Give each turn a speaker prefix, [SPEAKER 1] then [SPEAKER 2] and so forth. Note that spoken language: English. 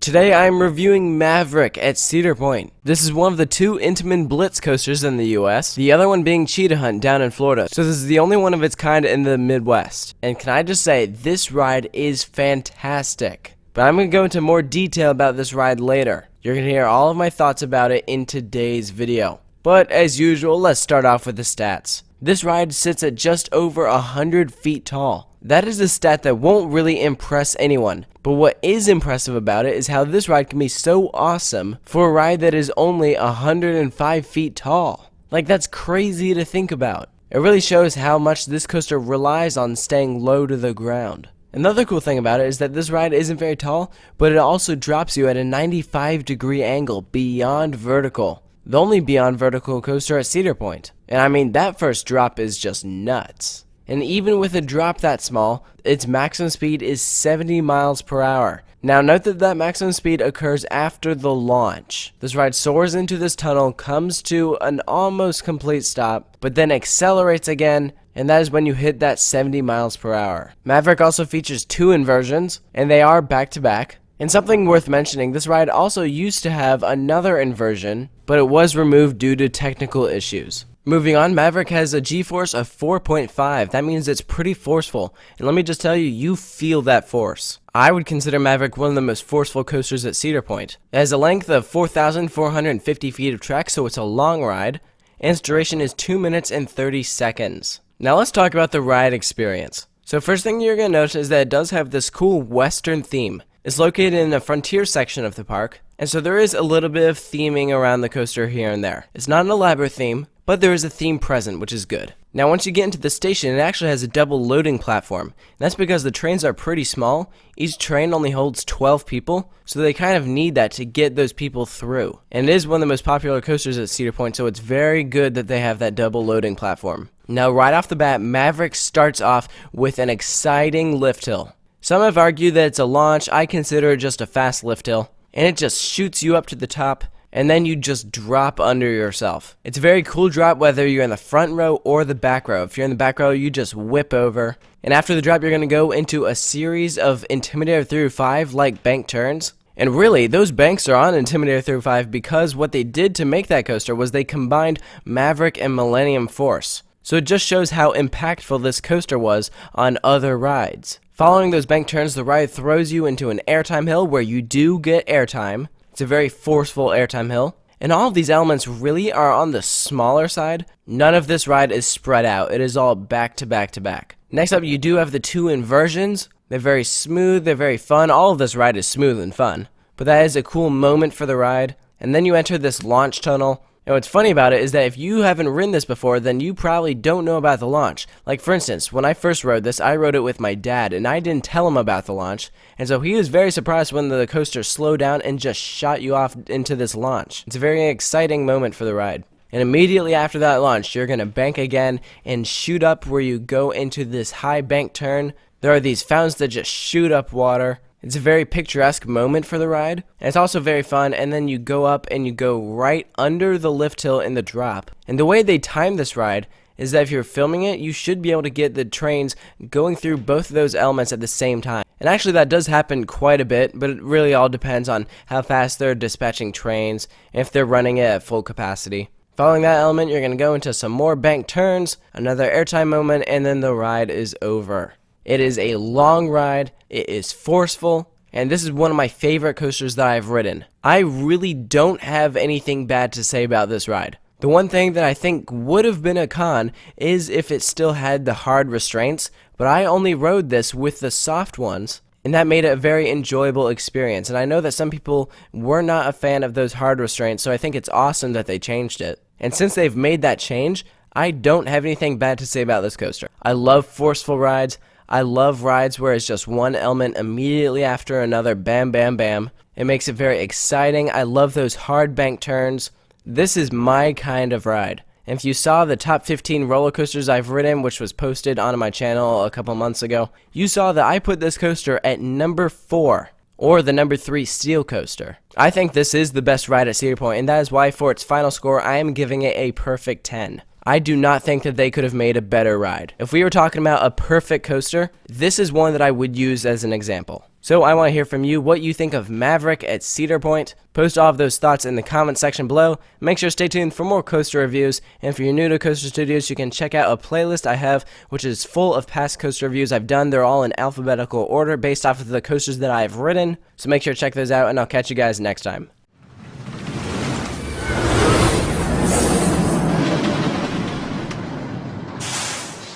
[SPEAKER 1] Today I'm reviewing Maverick at Cedar Point. This is one of the two Intamin Blitz coasters in the US, the other one being Cheetah Hunt down in Florida. So this is the only one of its kind in the Midwest. And can I just say, this ride is fantastic. But I'm going to go into more detail about this ride later. You're going to hear all of my thoughts about it in today's video. But as usual, let's start off with the stats. This ride sits at just over 100 feet tall. That is a stat that won't really impress anyone, but what is impressive about it is how this ride can be so awesome for a ride that is only 105 feet tall. Like, that's crazy to think about. It really shows how much this coaster relies on staying low to the ground. Another cool thing about it is that this ride isn't very tall, but it also drops you at a 95-degree angle beyond vertical. The only beyond vertical coaster at Cedar Point. And I mean, that first drop is just nuts. And even with a drop that small, its maximum speed is 70 miles per hour. Now note that maximum speed occurs after the launch. This ride soars into this tunnel, comes to an almost complete stop, but then accelerates again, and that is when you hit that 70 miles per hour. Maverick also features two inversions, and they are back to back. And something worth mentioning, this ride also used to have another inversion, but it was removed due to technical issues. Moving on, Maverick has a G-force of 4.5. That means it's pretty forceful. And let me just tell you, you feel that force. I would consider Maverick one of the most forceful coasters at Cedar Point. It has a length of 4,450 feet of track, so it's a long ride. And its duration is 2 minutes and 30 seconds. Now let's talk about the ride experience. So first thing you're going to notice is that it does have this cool western theme. It's located in the frontier section of the park, and so there is a little bit of theming around the coaster here and there. It's not an elaborate theme, but there is a theme present, which is good. Now once you get into the station, it actually has a double loading platform. And that's because the trains are pretty small. Each train only holds 12 people, so they kind of need that to get those people through. And it is one of the most popular coasters at Cedar Point, so it's very good that they have that double loading platform. Now right off the bat, Maverick starts off with an exciting lift hill. Some have argued that it's a launch. I consider it just a fast lift hill, and it just shoots you up to the top, and then you just drop under yourself. It's a very cool drop whether you're in the front row or the back row. If you're in the back row, you just whip over, and after the drop, you're going to go into a series of Intimidator through 5 like bank turns. And really, those banks are on Intimidator through 5 because what they did to make that coaster was they combined Maverick and Millennium Force. So it just shows how impactful this coaster was on other rides. Following those bank turns, the ride throws you into an airtime hill where you do get airtime. It's a very forceful airtime hill. And all of these elements really are on the smaller side. None of this ride is spread out. It is all back to back to back. Next up, you do have the two inversions. They're very smooth. They're very fun. All of this ride is smooth and fun. But that is a cool moment for the ride. And then you enter this launch tunnel. And what's funny about it is that if you haven't ridden this before, then you probably don't know about the launch. Like for instance, when I first rode this, I rode it with my dad, and I didn't tell him about the launch. And so he was very surprised when the coaster slowed down and just shot you off into this launch. It's a very exciting moment for the ride. And immediately after that launch, you're going to bank again and shoot up where you go into this high bank turn. There are these fountains that just shoot up water. It's a very picturesque moment for the ride, and it's also very fun, and then you go up and you go right under the lift hill in the drop. And the way they time this ride is that if you're filming it, you should be able to get the trains going through both of those elements at the same time. And actually that does happen quite a bit, but it really all depends on how fast they're dispatching trains, and if they're running it at full capacity. Following that element, you're going to go into some more bank turns, another airtime moment, and then the ride is over. It is a long ride, it is forceful, and this is one of my favorite coasters that I've ridden. I really don't have anything bad to say about this ride. The one thing that I think would have been a con is if it still had the hard restraints, but I only rode this with the soft ones, and that made it a very enjoyable experience. And I know that some people were not a fan of those hard restraints, so I think it's awesome that they changed it. And since they've made that change, I don't have anything bad to say about this coaster. I love forceful rides. I love rides where it's just one element immediately after another, bam, bam, bam. It makes it very exciting. I love those hard bank turns. This is my kind of ride. And if you saw the top 15 roller coasters I've ridden, which was posted on my channel a couple months ago, you saw that I put this coaster at number 4, or the number 3 steel coaster. I think this is the best ride at Cedar Point, and that is why for its final score, I am giving it a perfect 10. I do not think that they could have made a better ride. If we were talking about a perfect coaster, this is one that I would use as an example. So I want to hear from you what you think of Maverick at Cedar Point. Post all of those thoughts in the comment section below. Make sure to stay tuned for more coaster reviews. And if you're new to Coaster Studios, you can check out a playlist I have, which is full of past coaster reviews I've done. They're all in alphabetical order based off of the coasters that I've ridden. So make sure to check those out, and I'll catch you guys next time.